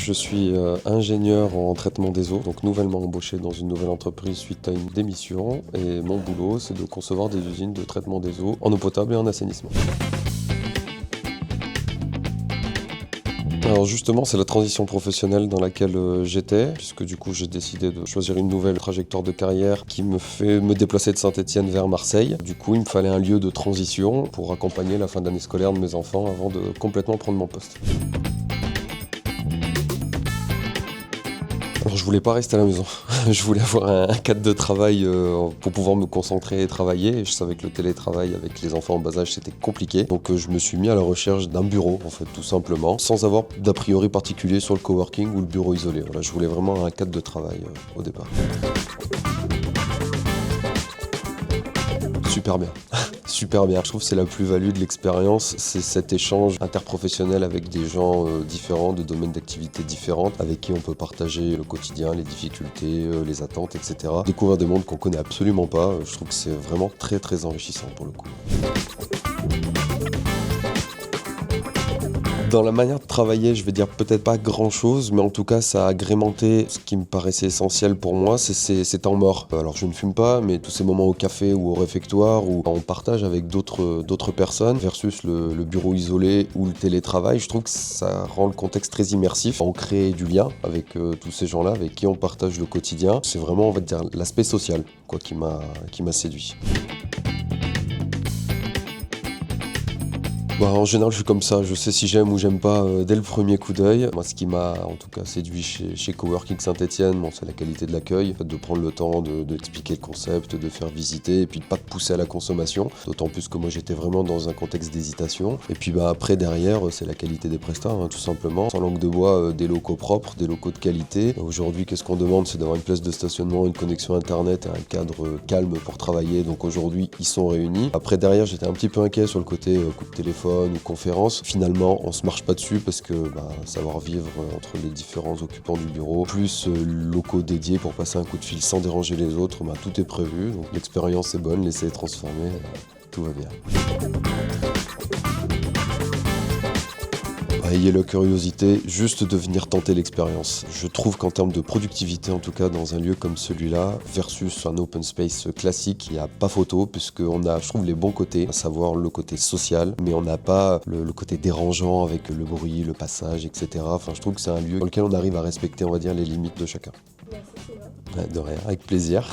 Je suis ingénieur en traitement des eaux, donc nouvellement embauché dans une nouvelle entreprise suite à une démission. Et mon boulot, c'est de concevoir des usines de traitement des eaux en eau potable et en assainissement. Alors justement, c'est la transition professionnelle dans laquelle j'étais, puisque du coup j'ai décidé de choisir une nouvelle trajectoire de carrière qui me fait me déplacer de Saint-Étienne vers Marseille. Du coup, il me fallait un lieu de transition pour accompagner la fin d'année scolaire de mes enfants avant de complètement prendre mon poste. Alors je voulais pas rester à la maison, je voulais avoir un cadre de travail pour pouvoir me concentrer et travailler. Et je savais que le télétravail avec les enfants en bas âge c'était compliqué. Donc je me suis mis à la recherche d'un bureau en fait tout simplement, sans avoir d'a priori particulier sur le coworking ou le bureau isolé. Voilà, je voulais vraiment un cadre de travail au départ. Super bien. Super bien. Je trouve que c'est la plus-value de l'expérience, c'est cet échange interprofessionnel avec des gens différents, de domaines d'activité différents, avec qui on peut partager le quotidien, les difficultés, les attentes, etc. Découvrir des mondes qu'on connaît absolument pas, je trouve que c'est vraiment très très enrichissant pour le coup. Dans la manière de travailler, je vais dire peut-être pas grand-chose, mais en tout cas, ça a agrémenté ce qui me paraissait essentiel pour moi, c'est ces temps morts. Alors, je ne fume pas, mais tous ces moments au café ou au réfectoire où on partage avec d'autres personnes versus le bureau isolé ou le télétravail, je trouve que ça rend le contexte très immersif. On crée du lien avec tous ces gens-là avec qui on partage le quotidien. C'est vraiment, on va dire, l'aspect social quoi, qui m'a séduit. Bah, en général, je suis comme ça. Je sais si j'aime ou j'aime pas dès le premier coup d'œil. Moi, ce qui m'a en tout cas séduit chez Coworking Saint-Étienne, bon, c'est la qualité de l'accueil, de prendre le temps d'expliquer le concept, de faire visiter et puis de pas te pousser à la consommation. D'autant plus que moi, j'étais vraiment dans un contexte d'hésitation. Et puis bah, après, derrière, c'est la qualité des prestats, hein, tout simplement. Sans langue de bois, des locaux propres, des locaux de qualité. Aujourd'hui, qu'est-ce qu'on demande? C'est d'avoir une place de stationnement, une connexion Internet et un cadre calme pour travailler. Donc aujourd'hui, ils sont réunis. Après, derrière, j'étais un petit peu inquiet sur le côté coup de téléphone ou conférence. Finalement, on se marche pas dessus parce que savoir vivre entre les différents occupants du bureau, plus locaux dédiés pour passer un coup de fil sans déranger les autres, tout est prévu. Donc l'expérience est bonne, l'essai est transformé, tout va bien. Ayez la curiosité juste de venir tenter l'expérience. Je trouve qu'en termes de productivité, en tout cas dans un lieu comme celui-là, versus un open space classique, il n'y a pas photo, puisqu'on a, je trouve, les bons côtés, à savoir le côté social, mais on n'a pas le côté dérangeant avec le bruit, le passage, etc. Enfin, je trouve que c'est un lieu dans lequel on arrive à respecter, on va dire, les limites de chacun. Merci Sylvain. De rien, avec plaisir.